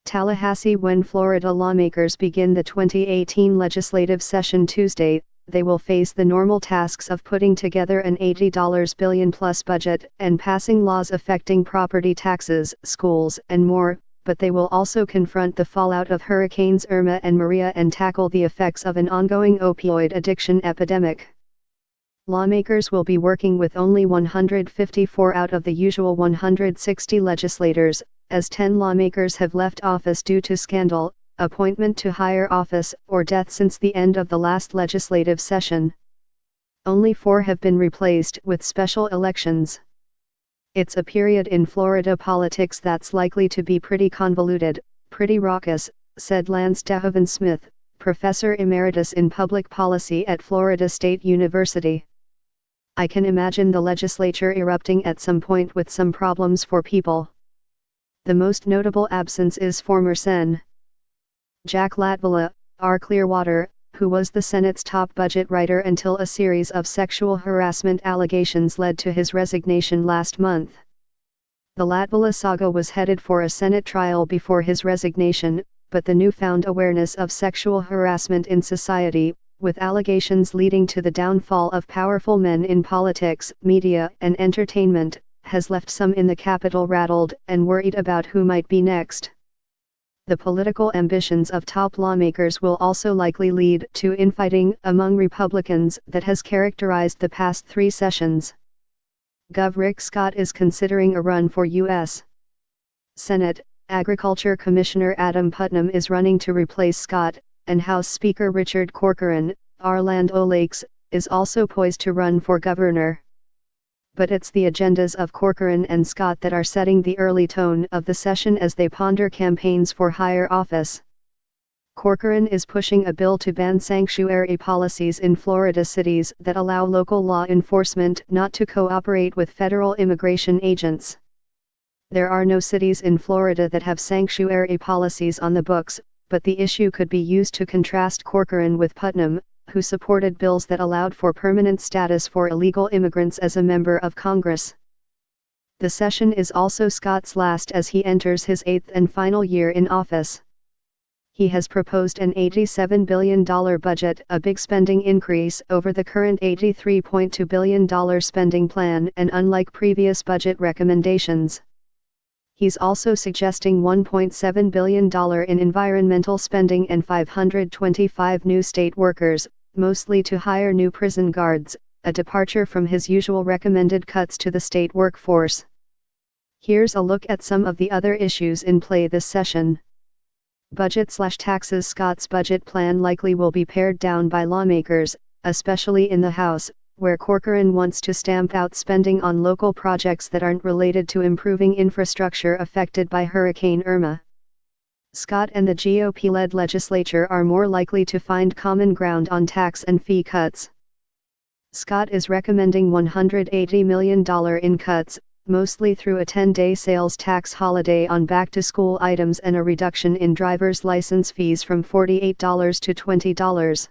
Tallahassee. When Florida lawmakers begin the 2018 legislative session Tuesday, they will face the normal tasks of putting together an $80 billion-plus budget and passing laws affecting property taxes, schools, and more, but they will also confront the fallout of Hurricanes Irma and Maria and tackle the effects of an ongoing opioid addiction epidemic. Lawmakers will be working with only 154 out of the usual 160 legislators, as 10 lawmakers have left office due to scandal, appointment to higher office, or death since the end of the last legislative session. Only 4 have been replaced with special elections. It's a period in Florida politics that's likely to be pretty convoluted, pretty raucous, said Lance DeHaven Smith, professor emeritus in public policy at Florida State University. I can imagine the legislature erupting at some point with some problems for people. The most notable absence is former Sen. Jack Latvala, R. Clearwater, who was the Senate's top budget writer until a series of sexual harassment allegations led to his resignation last month. The Latvala saga was headed for a Senate trial before his resignation, but the newfound awareness of sexual harassment in society, with allegations leading to the downfall of powerful men in politics, media, and entertainment, has left some in the Capitol rattled and worried about who might be next. The political ambitions of top lawmakers will also likely lead to infighting among Republicans that has characterized the past 3 sessions. Gov. Rick Scott is considering a run for U.S. Senate. Agriculture Commissioner Adam Putnam is running to replace Scott, and House Speaker Richard Corcoran, R. Land O'Lakes, is also poised to run for governor. But it's the agendas of Corcoran and Scott that are setting the early tone of the session as they ponder campaigns for higher office. Corcoran is pushing a bill to ban sanctuary policies in Florida cities that allow local law enforcement not to cooperate with federal immigration agents. There are no cities in Florida that have sanctuary policies on the books, but the issue could be used to contrast Corcoran with Putnam, who supported bills that allowed for permanent status for illegal immigrants as a member of Congress. The session is also Scott's last as he enters his 8th and final year in office. He has proposed an $87 billion budget, a big spending increase over the current $83.2 billion spending plan, and unlike previous budget recommendations. He's also suggesting $1.7 billion in environmental spending and 525 new state workers, mostly to hire new prison guards, a departure from his usual recommended cuts to the state workforce. Here's a look at some of the other issues in play this session. Budget/taxes. Scott's budget plan likely will be pared down by lawmakers, especially in the House, where Corcoran wants to stamp out spending on local projects that aren't related to improving infrastructure affected by Hurricane Irma. Scott and the GOP-led legislature are more likely to find common ground on tax and fee cuts. Scott is recommending $180 million in cuts, mostly through a 10-day sales tax holiday on back-to-school items and a reduction in driver's license fees from $48 to $20.